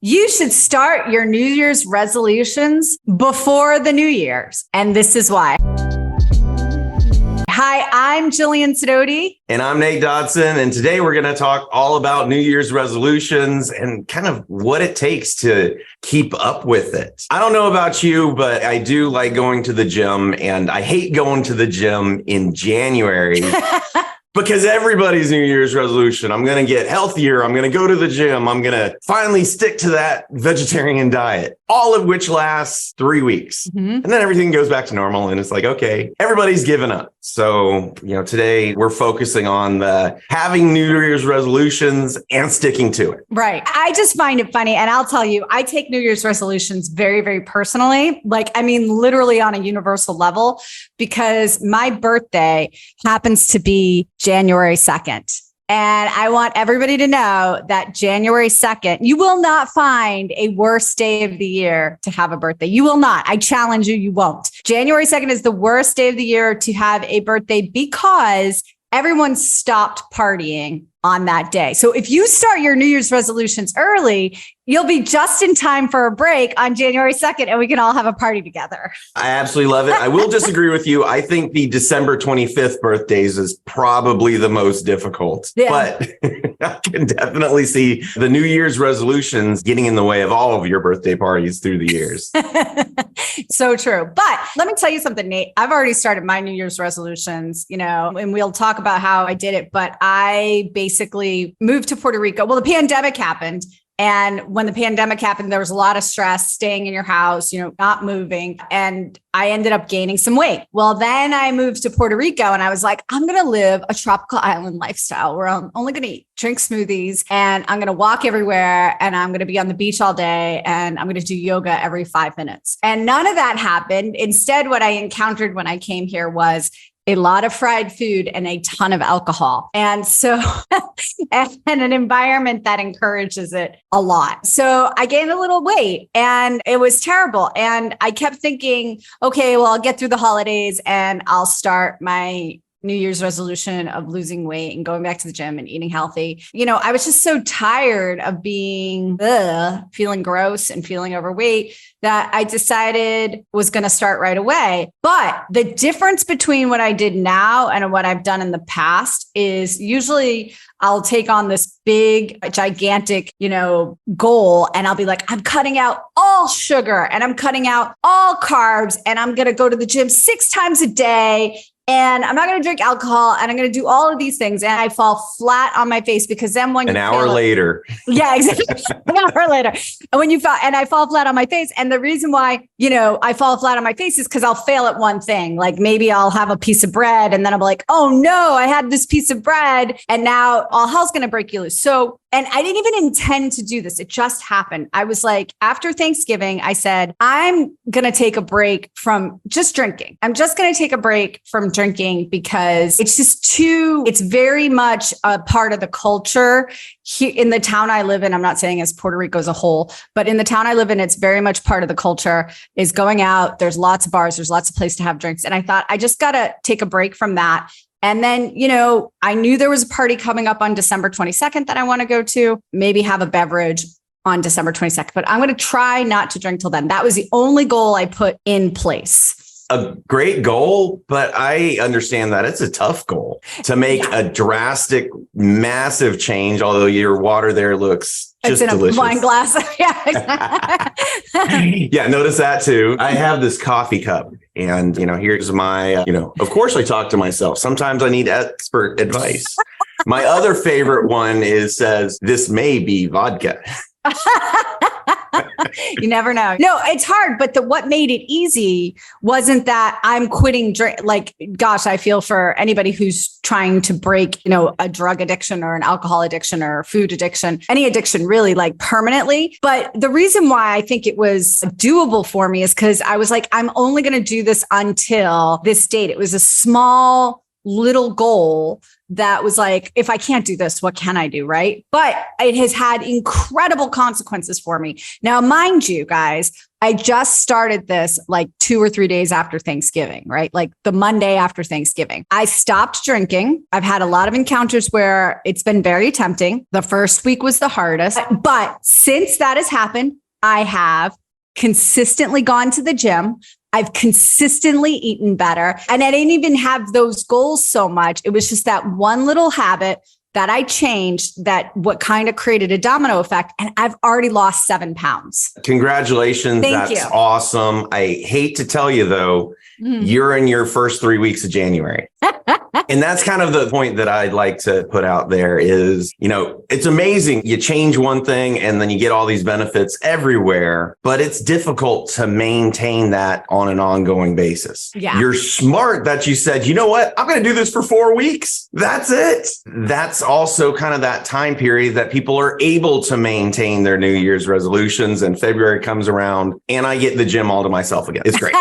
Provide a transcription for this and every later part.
You should start your New Year's resolutions before the New Year's. And this is why. Hi, I'm Jillian Sidoti. And I'm Nate Dodson. And today we're going to talk all about New Year's resolutions and kind of what it takes to keep up with it. I don't know about you, but I do like going to the gym, and I hate going to the gym in January. Because everybody's New Year's resolution, I'm going to get healthier. I'm going to go to the gym. I'm going to finally stick to that vegetarian diet, all of which lasts 3 weeks. Mm-hmm. And then everything goes back to normal. And it's like, okay, everybody's given up. So, today we're focusing on having New Year's resolutions and sticking to it. Right. I just find it funny. And I'll tell you, I take New Year's resolutions very, very personally. Literally on a universal level, because my birthday happens to be January 2nd. And I want everybody to know that January 2nd, you will not find a worse day of the year to have a birthday. You will not. I challenge you, you won't. January 2nd is the worst day of the year to have a birthday because everyone stopped partying on that day. So if you start your New Year's resolutions early, you'll be just in time for a break on January 2nd, and we can all have a party together. I absolutely love it. I will disagree with you. I think the December 25th birthdays is probably the most difficult. Yeah. But I can definitely see the New Year's resolutions getting in the way of all of your birthday parties through the years. So true. But let me tell you something, Nate. I've already started my New Year's resolutions, and we'll talk about how I did it. But I basically moved to Puerto Rico. Well, the pandemic happened. And when the pandemic happened, there was a lot of stress staying in your house, not moving. And I ended up gaining some weight. Well, then I moved to Puerto Rico and I was like, I'm going to live a tropical island lifestyle where I'm only going to drink smoothies and I'm going to walk everywhere and I'm going to be on the beach all day and I'm going to do yoga every 5 minutes. And none of that happened. Instead, what I encountered when I came here was a lot of fried food and a ton of alcohol. And so, and an environment that encourages it a lot. So I gained a little weight and it was terrible. And I kept thinking, okay, well, I'll get through the holidays and I'll start my New Year's resolution of losing weight and going back to the gym and eating healthy. I was just so tired of feeling gross and feeling overweight that I decided was going to start right away. But the difference between what I did now and what I've done in the past is usually I'll take on this big, gigantic, goal. And I'll be like, I'm cutting out all sugar and I'm cutting out all carbs and I'm going to go to the gym 6 times a day. And I'm not going to drink alcohol and I'm going to do all of these things. And I fall flat on my face because then when an hour later. Yeah, exactly. An hour later. And I fall flat on my face. And the reason why, I fall flat on my face is because I'll fail at one thing. Like maybe I'll have a piece of bread and then I'm like, oh no, I had this piece of bread and now all hell's going to break you loose. So, and I didn't even intend to do this. It just happened. I was like, after Thanksgiving, I said, I'm going to take a break from just drinking. I'm just going to take a break from drinking because it's very much a part of the culture here in the town I live in. I'm not saying as Puerto Rico as a whole, but in the town I live in, it's very much part of the culture is going out. There's lots of bars. There's lots of places to have drinks. And I thought I just got to take a break from that. And then, I knew there was a party coming up on December 22nd that I want to go to, maybe have a beverage on December 22nd, but I'm going to try not to drink till then. That was the only goal I put in place. A great goal, but I understand that it's a tough goal to make a drastic, massive change. Although your water there looks just in delicious. A wine glass. Yeah, notice that too. I have this coffee cup and, here's my, of course I talk to myself. Sometimes I need expert advice. My other favorite one says, this may be vodka. You never know. No, it's hard. But what made it easy wasn't that I'm quitting drink. Like, gosh, I feel for anybody who's trying to break, a drug addiction or an alcohol addiction or food addiction, any addiction really like permanently. But the reason why I think it was doable for me is because I was like, I'm only going to do this until this date. It was a small little goal that was like, if I can't do this, what can I do? Right. But it has had incredible consequences for me. Now, mind you, guys, I just started this like 2 or 3 days after Thanksgiving, right? Like the Monday after Thanksgiving. I stopped drinking. I've had a lot of encounters where it's been very tempting. The first week was the hardest. But since that has happened, I have consistently gone to the gym. I've consistently eaten better. And I didn't even have those goals so much. It was just that one little habit that I changed that what kind of created a domino effect. And I've already lost 7 pounds. Congratulations. Thank That's you. Awesome. I hate to tell you though, you're in your first 3 weeks of January. And that's kind of the point that I'd like to put out there is, it's amazing. You change one thing and then you get all these benefits everywhere, but it's difficult to maintain that on an ongoing basis. Yeah. You're smart that you said, you know what? I'm going to do this for 4 weeks. That's it. That's also kind of that time period that people are able to maintain their New Year's resolutions, and February comes around and I get the gym all to myself again. It's great.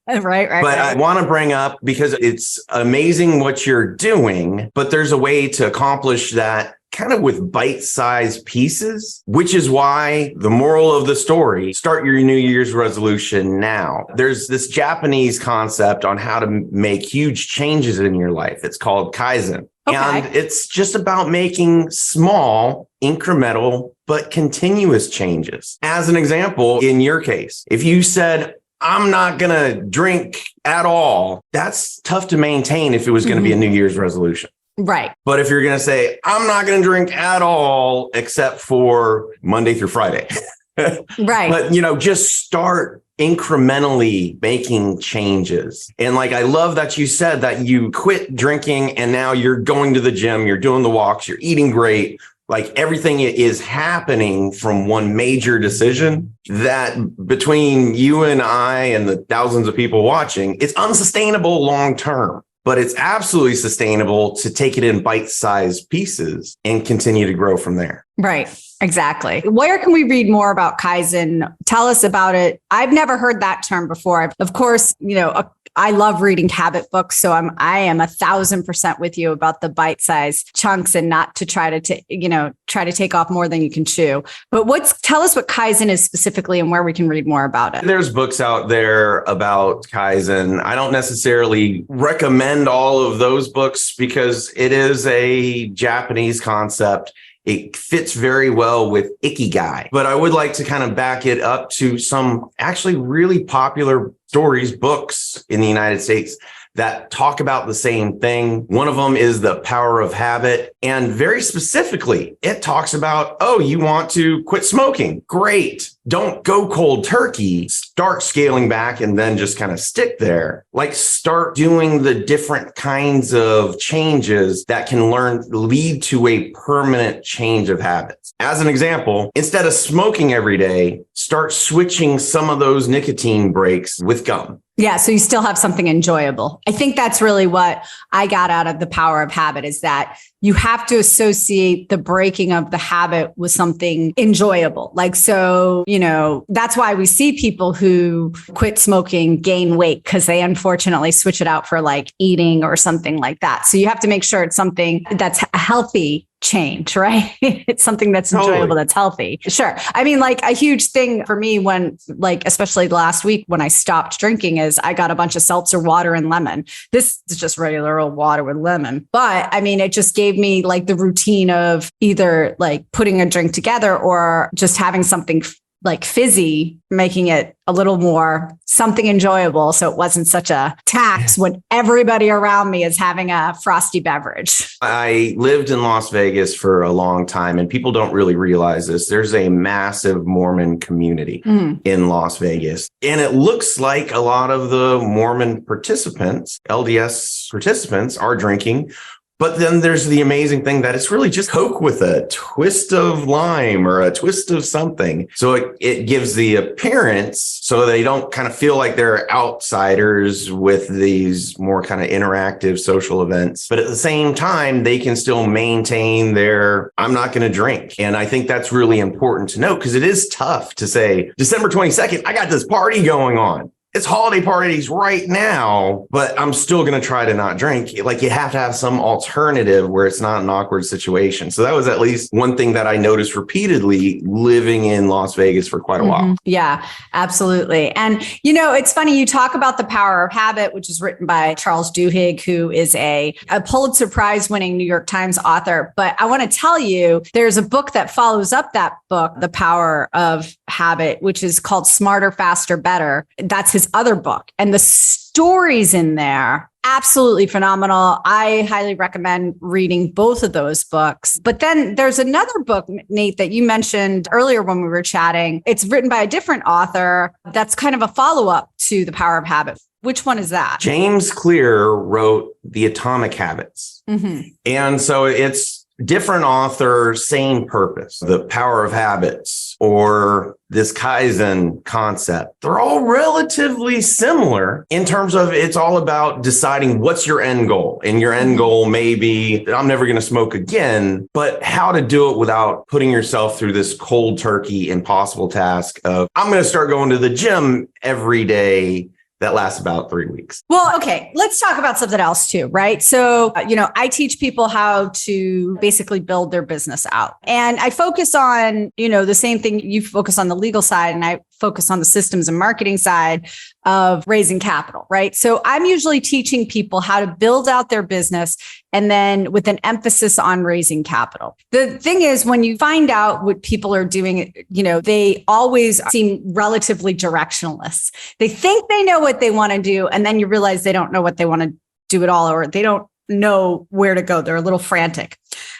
Right. But I want to bring up, because it's amazing what you're doing, but there's a way to accomplish that kind of with bite-sized pieces, which is why the moral of the story, start your New Year's resolution now. There's this Japanese concept on how to make huge changes in your life. It's called Kaizen. Okay. And it's just about making small, incremental, but continuous changes. As an example, in your case, if you said, I'm not going to drink at all, that's tough to maintain if it was going to be a New Year's resolution. Right. But if you're going to say, I'm not going to drink at all, except for Monday through Friday. Right. But, just start incrementally making changes. And I love that you said that you quit drinking and now you're going to the gym, you're doing the walks, you're eating great. Everything is happening from one major decision that between you and I and the thousands of people watching, it's unsustainable long term, but it's absolutely sustainable to take it in bite-sized pieces and continue to grow from there. Right. Exactly. Where can we read more about Kaizen? Tell us about it. I've never heard that term before. Of course, I love reading habit books. So I am 1,000% with you about the bite-sized chunks and not to try to take off more than you can chew. But tell us what Kaizen is specifically and where we can read more about it. There's books out there about Kaizen. I don't necessarily recommend all of those books because it is a Japanese concept. It fits very well with Ikigai, but I would like to kind of back it up to some actually really popular stories, books in the United States that talk about the same thing. One of them is The Power of Habit. And very specifically, it talks about, you want to quit smoking. Great. Don't go cold turkey. Start scaling back and then just kind of stick there. Start doing the different kinds of changes that can lead to a permanent change of habits. As an example, instead of smoking every day, start switching some of those nicotine breaks with gum. Yeah. So you still have something enjoyable. I think that's really what I got out of The Power of Habit is that you have to associate the breaking of the habit with something enjoyable. That's why we see people who quit smoking gain weight because they unfortunately switch it out for eating or something like that. So you have to make sure it's something that's a healthy change, right? It's something that's enjoyable, that's healthy. Sure. I mean, a huge thing for me when especially last week when I stopped drinking is I got a bunch of seltzer water and lemon. This is just regular old water with lemon. But I mean, it just gave me the routine of either putting a drink together or just having something fizzy, making it a little more something enjoyable. So it wasn't such a tax when everybody around me is having a frosty beverage. I lived in Las Vegas for a long time and people don't really realize this. There's a massive Mormon community in Las Vegas. And it looks like a lot of the Mormon participants, LDS participants, are drinking. But then there's the amazing thing that it's really just Coke with a twist of lime or a twist of something. So it gives the appearance so they don't kind of feel like they're outsiders with these more kind of interactive social events. But at the same time, they can still maintain their, I'm not going to drink. And I think that's really important to note because it is tough to say, December 22nd, I got this party going on. it's holiday parties right now, but I'm still going to try to not drink. Like you have to have some alternative where it's not an awkward situation. So that was at least one thing that I noticed repeatedly living in Las Vegas for quite a while. Yeah, absolutely. And, it's funny, you talk about The Power of Habit, which is written by Charles Duhigg, who is a Pulitzer Prize winning New York Times author. But I want to tell you, there's a book that follows up that book, The Power of Habit, which is called Smarter, Faster, Better. That's his other book. And the stories in there, absolutely phenomenal. I highly recommend reading both of those books. But then there's another book, Nate, that you mentioned earlier when we were chatting. It's written by a different author. That's kind of a follow-up to The Power of Habit. Which one is that? James Clear wrote The Atomic Habits. And so it's different author, same purpose. The Power of Habits or this Kaizen concept. They're all relatively similar in terms of it's all about deciding what's your end goal. And your end goal may be, I'm never going to smoke again, but how to do it without putting yourself through this cold turkey, impossible task of, I'm going to start going to the gym every day. That lasts about 3 weeks. Well, okay, let's talk about something else too, right? So, I teach people how to basically build their business out. And I focus on, the same thing. You focus on the legal side and I focus on the systems and marketing side of raising capital, right? So I'm usually teaching people how to build out their business and then with an emphasis on raising capital. The thing is, when you find out what people are doing, they always seem relatively directionless. They think they know what they want to do, and then you realize they don't know what they want to do at all, or they don't know where to go. They're a little frantic.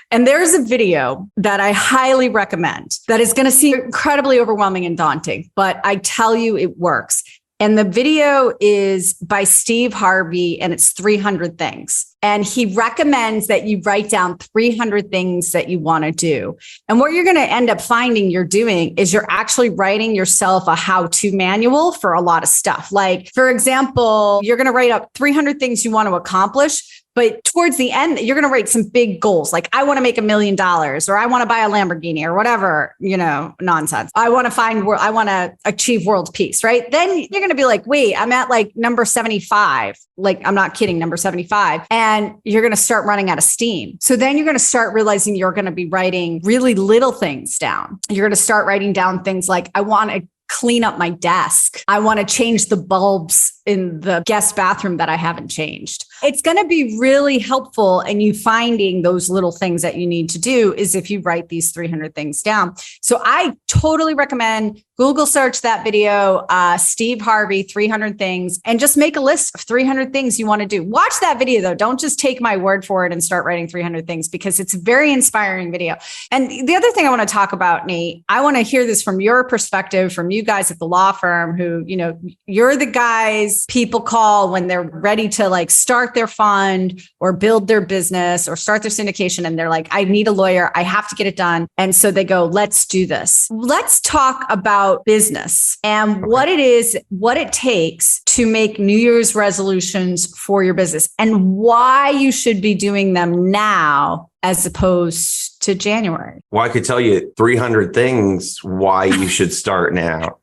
And there's a video that I highly recommend that is going to seem incredibly overwhelming and daunting, but I tell you, it works. And the video is by Steve Harvey, and it's 300 things. And he recommends that you write down 300 things that you want to do. And what you're going to end up finding you're doing is you're actually writing yourself a how-to manual for a lot of stuff. Like, for example, you're going to write up 300 things you want to accomplish. But towards the end, you're going to write some big goals. Like, I want to make $1 million, or I want to buy a Lamborghini, or whatever, nonsense. I want to achieve world peace, right? Then you're going to be like, wait, I'm at like number 75. Like, I'm not kidding, number 75. And you're going to start running out of steam. So then you're going to start realizing you're going to be writing really little things down. You're going to start writing down things like, I want to clean up my desk. I want to change the bulbs in the guest bathroom that I haven't changed. It's going to be really helpful in you finding those little things that you need to do is if you write these 300 things down. So I totally recommend Google search that video, Steve Harvey, 300 things, and just make a list of 300 things you want to do. Watch that video though. Don't just take my word for it and start writing 300 things, because it's a very inspiring video. And the other thing I want to talk about, Nate, I want to hear this from your perspective, from you guys at the law firm who, you're the guys people call when they're ready to like start their fund or build their business or start their syndication. And they're like, I need a lawyer. I have to get it done. And so they go, let's do this. Let's talk about business and what it is, what it takes to make New Year's resolutions for your business and why you should be doing them now as opposed to January. Well, I could tell you 300 things why you should start now.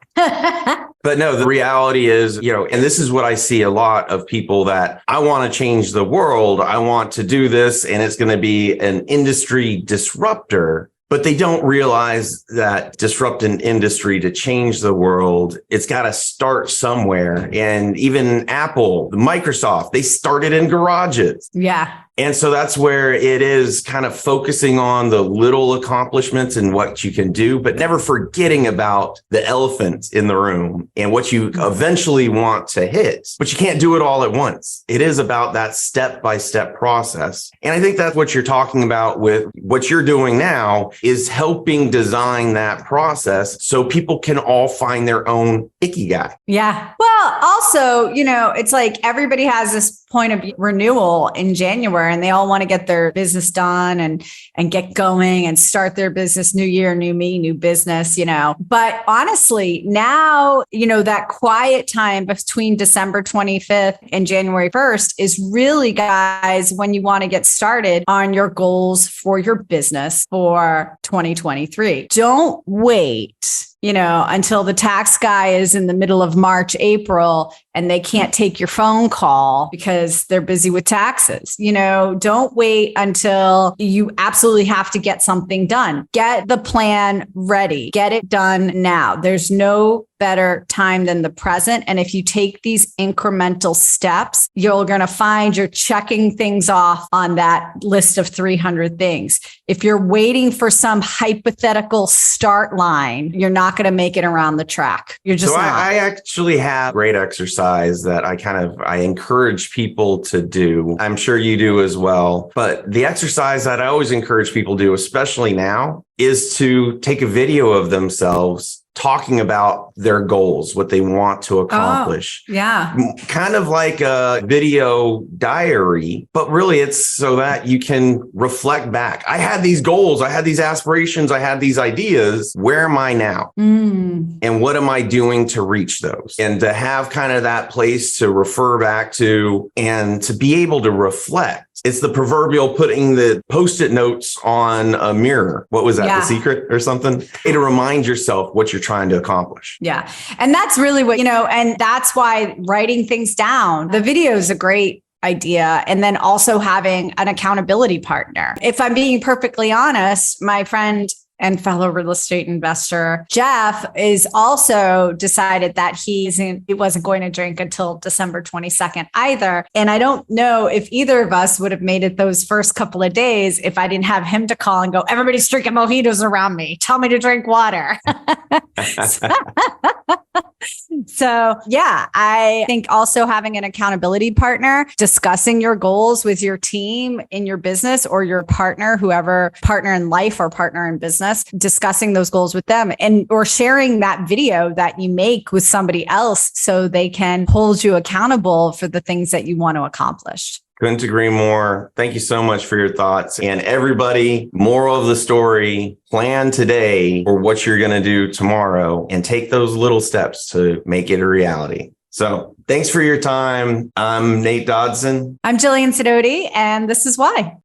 But no, the reality is, and this is what I see a lot of people that I want to change the world. I want to do this, and it's going to be an industry disruptor. But they don't realize that disrupt an industry to change the world, it's got to start somewhere. And even Apple, Microsoft, they started in garages. Yeah. And so that's where it is kind of focusing on the little accomplishments and what you can do, but never forgetting about the elephant in the room and what you eventually want to hit. But you can't do it all at once. It is about that step-by-step process. And I think that's what you're talking about with what you're doing now is helping design that process so people can all find their own ikigai. Yeah. Well, also, it's like everybody has this point of renewal in January and they all want to get their business done and get going and start their business. New year, new me, new business, But honestly, now, that quiet time between December 25th and January 1st is really, guys, when you want to get started on your goals for your business for 2023. Don't wait until the tax guy is in the middle of March, April, and they can't take your phone call because they're busy with taxes. Don't wait until you absolutely have to get something done. Get the plan ready. Get it done now. There's no better time than the present. And if you take these incremental steps, you're going to find you're checking things off on that list of 300 things. If you're waiting for some hypothetical start line, you're not going to make it around the track. You're just not. I actually have great exercise that I encourage people to do. I'm sure you do as well. But the exercise that I always encourage people to do, especially now, is to take a video of themselves talking about their goals, what they want to accomplish. Oh, yeah. Kind of like a video diary, but really it's so that you can reflect back. I had these goals, I had these aspirations, I had these ideas. Where am I now? And what am I doing to reach those? And to have kind of that place to refer back to and to be able to reflect. It's the proverbial putting the Post-it notes on a mirror. What was that? Yeah. The secret or something? To remind yourself what you're trying to accomplish. Yeah. And that's really what, and that's why writing things down, the video is a great idea. And then also having an accountability partner. If I'm being perfectly honest, my friend and fellow real estate investor, Jeff, is also decided that he wasn't going to drink until December 22nd either. And I don't know if either of us would have made it those first couple of days if I didn't have him to call and go, everybody's drinking mojitos around me. Tell me to drink water. So yeah, I think also having an accountability partner, discussing your goals with your team in your business or your partner, whoever partner in life or partner in business, discussing those goals with them or sharing that video that you make with somebody else so they can hold you accountable for the things that you want to accomplish. Couldn't agree more. Thank you so much for your thoughts. And everybody, moral of the story, plan today for what you're going to do tomorrow and take those little steps to make it a reality. So thanks for your time. I'm Nate Dodson. I'm Jillian Sidoti, and this is why.